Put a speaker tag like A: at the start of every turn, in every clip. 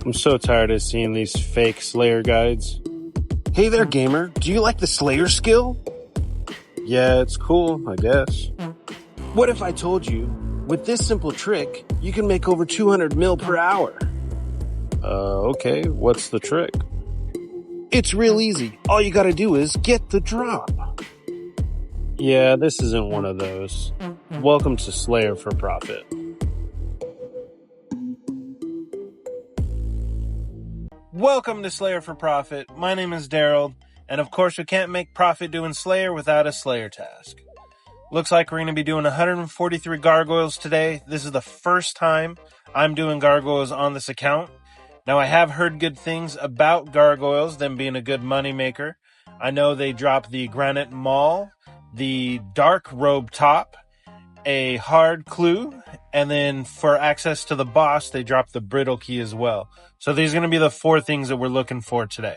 A: I'm so tired of seeing these fake Slayer guides. Hey there, gamer. Do you like the Slayer skill? Yeah, it's cool, I guess. What if I told you, with this simple trick, you can make over 200 mil per hour? Okay, what's the trick? It's real easy. All you gotta do is get the drop. Yeah, this isn't one of those. Welcome to Slayer for Profit. Welcome to Slayer for Profit. My name is Daryl, and of course we can't make profit doing Slayer without a Slayer task. Looks like we're going to be doing 143 Gargoyles today. This is the first time I'm doing Gargoyles on this account. Now, I have heard good things about Gargoyles, them being a good moneymaker. I know they drop the Granite Maul, the Dark Robe Top, a Hard Clue, and then for access to the boss, they drop the Brittle Key as well. So these are going to be the 4 things that we're looking for today.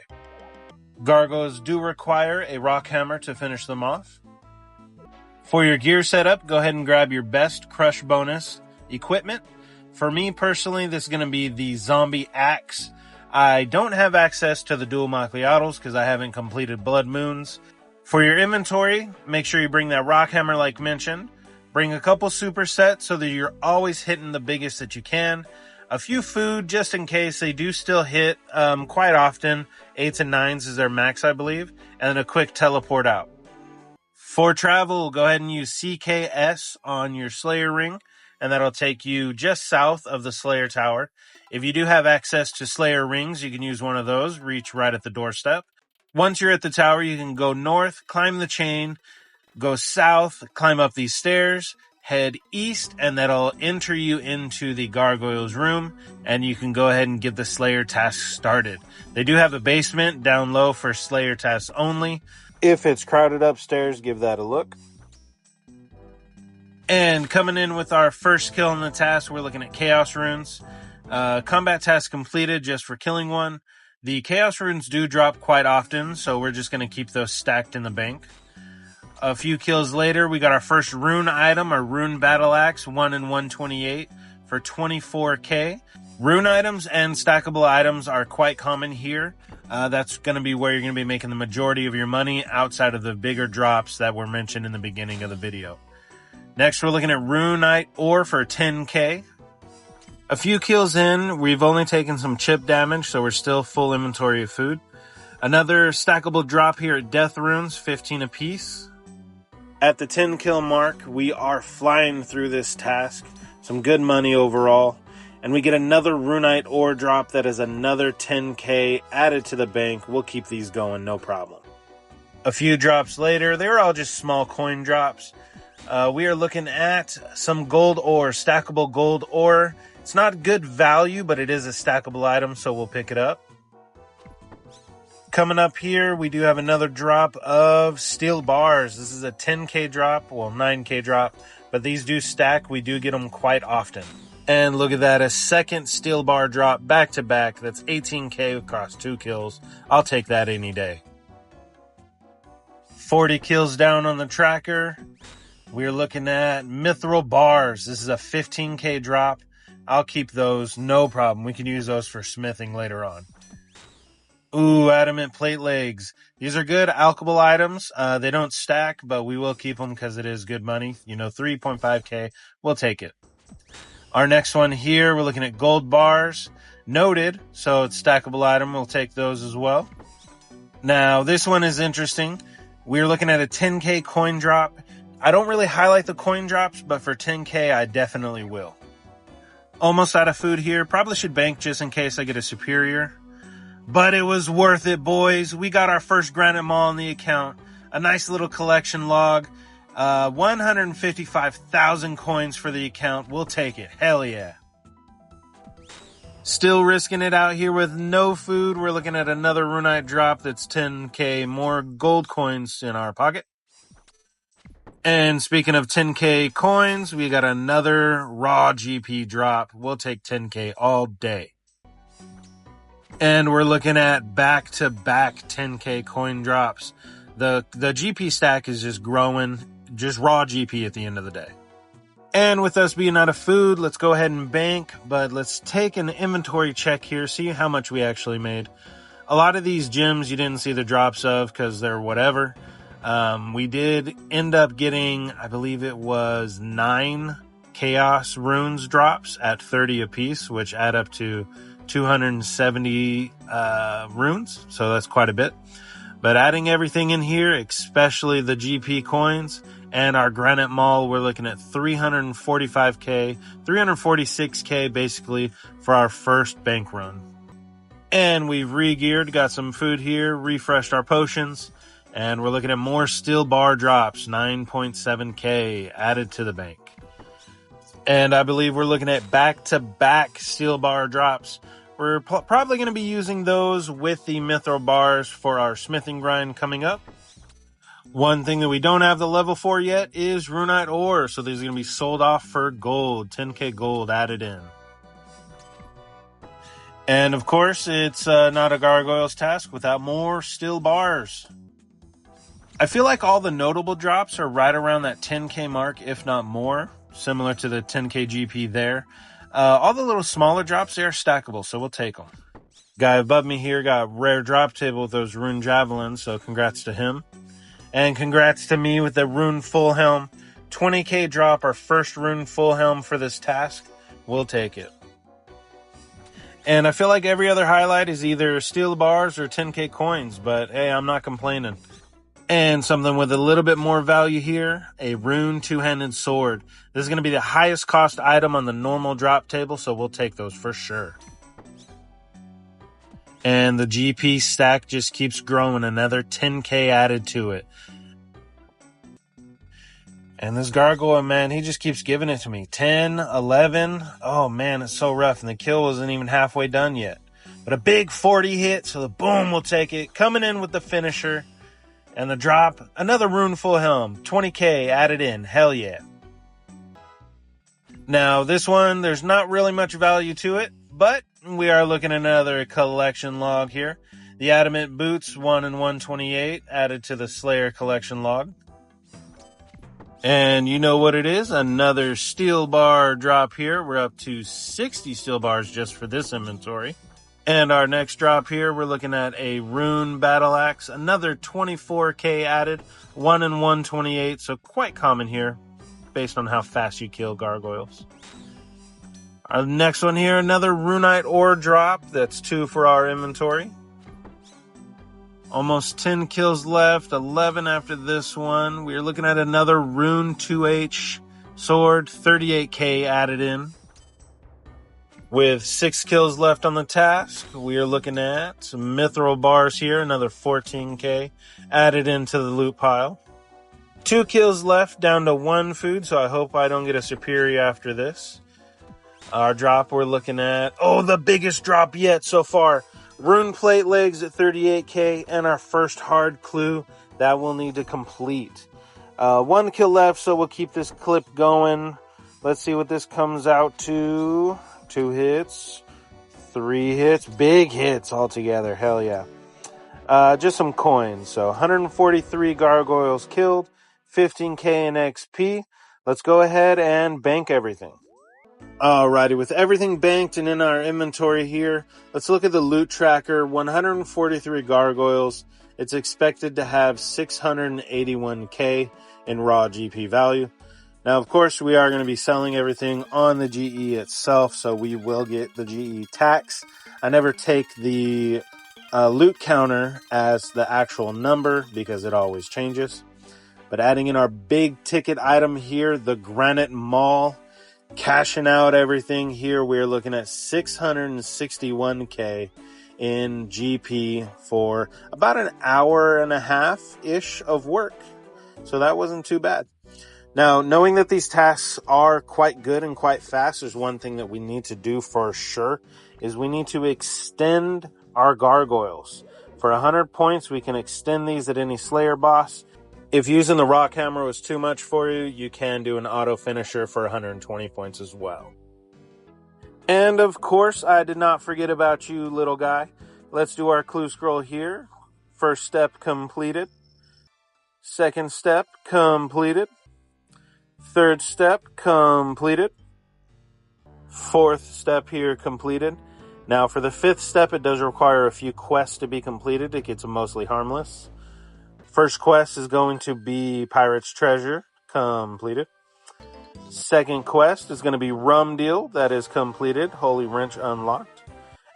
A: Gargoyles do require a rock hammer to finish them off. For your gear setup, go ahead and grab your best crush bonus equipment. For me personally, this is going to be the zombie axe. I don't have access to the dual macchiatos because I haven't completed blood moons. For your inventory, make sure you bring that rock hammer like mentioned. Bring a couple supersets so that you're always hitting the biggest that you can. A few food just in case they do still hit quite often. 8s and 9s is their max, I believe. And then a quick teleport out. For travel, go ahead and use CKS on your Slayer ring, and that'll take you just south of the Slayer Tower. If you do have access to Slayer rings, you can use one of those, reach right at the doorstep. Once you're at the tower, you can go north, climb the chain, go south, climb up these stairs, head east, and that'll enter you into the Gargoyles room, and you can go ahead and get the Slayer task started. They do have a basement down low for Slayer tasks only. If it's crowded upstairs, give that a look. And coming in with our first kill in the task, we're looking at Chaos Runes. Combat task completed just for killing one. The Chaos Runes do drop quite often, so we're just going to keep those stacked in the bank. A few kills later, we got our first rune item, our Rune Battle Axe, 1 in 128 for 24k. Rune items and stackable items are quite common here. That's going to be where you're going to be making the majority of your money outside of the bigger drops that were mentioned in the beginning of the video. Next, we're looking at Runite ore for 10k. A few kills in, we've only taken some chip damage, so we're still full inventory of food. Another stackable drop here at Death Runes, 15 apiece. At the 10 kill mark, we are flying through this task. Some good money overall. And we get another Runite ore drop that is another 10k added to the bank. We'll keep these going, no problem. A few drops later, they were all just small coin drops. We are looking at some gold ore, stackable gold ore. It's not good value, but it is a stackable item, so we'll pick it up. Coming up here, we do have another drop of steel bars. This is a 10k drop, well, 9k drop, but these do stack. We do get them quite often. And look at that, a second steel bar drop back to back. That's 18k across 2 kills. I'll take that any day. 40 kills down on the tracker. We're looking at mithril bars. This is a 15k drop. I'll keep those, no problem. We can use those for smithing later on. Ooh, adamant plate legs. These are good alchable items. They don't stack, but we will keep them because it is good money. 3.5k. We'll take it. Our next one here, we're looking at gold bars. Noted, so it's stackable item. We'll take those as well. Now, this one is interesting. We're looking at a 10k coin drop. I don't really highlight the coin drops, but for 10k, I definitely will. Almost out of food here. Probably should bank just in case I get a superior. But it was worth it, boys. We got our first Granite Maul on the account. A nice little collection log. 155,000 coins for the account. We'll take it. Hell yeah. Still risking it out here with no food. We're looking at another Runite drop that's 10k more gold coins in our pocket. And speaking of 10k coins, we got another raw GP drop. We'll take 10k all day. And we're looking at back-to-back 10k coin drops. The GP stack is just growing, just raw GP at the end of the day. And with us being out of food, let's go ahead and bank, but let's take an inventory check here, see how much we actually made. A lot of these gems you didn't see the drops of because they're whatever. We did end up getting, I believe it was 9 chaos runes drops at 30 apiece, which add up to 270 runes, so that's quite a bit. But adding everything in here, especially the GP coins and our granite mall, we're looking at 345k, 346k basically for our first bank run. And we've re-geared, got some food here, refreshed our potions, and we're looking at more steel bar drops, 9.7k added to the bank. And I believe we're looking at back-to-back steel bar drops. We're probably going to be using those with the mithril bars for our smithing grind coming up. One thing that we don't have the level for yet is runite ore, so these are going to be sold off for gold, 10k gold added in. And of course, it's not a Gargoyles task without more steel bars. I feel like all the notable drops are right around that 10k mark, if not more, similar to the 10k GP there. All the little smaller drops, they are stackable, so we'll take them. Guy above me here got rare drop table with those rune javelins, so congrats to him. And congrats to me with the rune full helm. 20k drop, our first rune full helm for this task. We'll take it. And I feel like every other highlight is either steel bars or 10k coins, but hey, I'm not complaining. And something with a little bit more value here, a rune two-handed sword. This is going to be the highest cost item on the normal drop table, so we'll take those for sure. And the GP stack just keeps growing, another 10k added to it. And this gargoyle, man, he just keeps giving it to me. 10, 11. Oh, man, it's so rough. And the kill wasn't even halfway done yet. But a big 40 hit, so the boom will take it. Coming in with the finisher. And the drop, another rune full helm. 20k added in. Hell yeah. Now, this one, there's not really much value to it. But we are looking at another collection log here. The adamant boots, 1 in 128, added to the Slayer collection log. And you know what it is, another steel bar drop here. We're up to 60 steel bars just for this inventory. And our next drop here, we're looking at a rune battle axe, another 24k added, 1 in 128, so quite common here, based on how fast you kill gargoyles. Our next one here, another runite ore drop, that's 2 for our inventory. Almost 10 kills left, 11 after this one. We're looking at another rune 2H sword, 38k added in. With 6 kills left on the task, we are looking at some mithril bars here, another 14k added into the loot pile. 2 kills left, down to 1 food, so I hope I don't get a superior after this. Our drop we're looking at, the biggest drop yet so far. Rune plate legs at 38k, and our first hard clue that we'll need to complete. 1 kill left, so we'll keep this clip going. Let's see what this comes out to. 2 hits, 3 hits, big hits altogether, hell yeah. Just some coins, so 143 gargoyles killed, 15k in XP. Let's go ahead and bank everything. Alrighty, with everything banked and in our inventory here, let's look at the loot tracker. 143 gargoyles. It's expected to have 681k in raw GP value. Now, of course, we are going to be selling everything on the GE itself, so we will get the GE tax. I never take the loot counter as the actual number because it always changes. But adding in our big ticket item here, the Granite Mall, cashing out everything here, we're looking at 661k in GP for about an hour and a half-ish of work. So that wasn't too bad. Now, knowing that these tasks are quite good and quite fast, there's one thing that we need to do for sure, is we need to extend our gargoyles. For 100 points, we can extend these at any Slayer boss. If using the rock hammer was too much for you, you can do an auto finisher for 120 points as well. And of course, I did not forget about you, little guy. Let's do our clue scroll here. First step completed. Second step completed. Third step completed. Fourth step here completed. Now for the fifth step, it does require a few quests to be completed. It gets mostly harmless. First quest is going to be Pirate's Treasure, completed. Second quest is going to be Rum Deal, that is completed. Holy Wrench unlocked.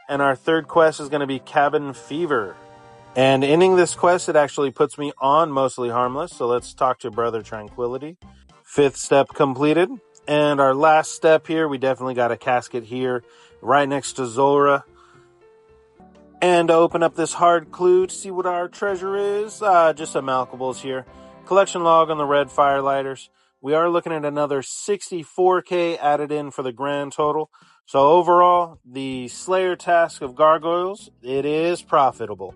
A: And our third quest is going to be Cabin Fever. And ending this quest, it actually puts me on mostly harmless. So let's talk to Brother Tranquility. Fifth step completed. And our last step here, we definitely got a casket here right next to Zora. And to open up this hard clue to see what our treasure is, just some alchables here. Collection log on the red firelighters. We are looking at another 64k added in for the grand total. So overall, the Slayer task of Gargoyles, it is profitable.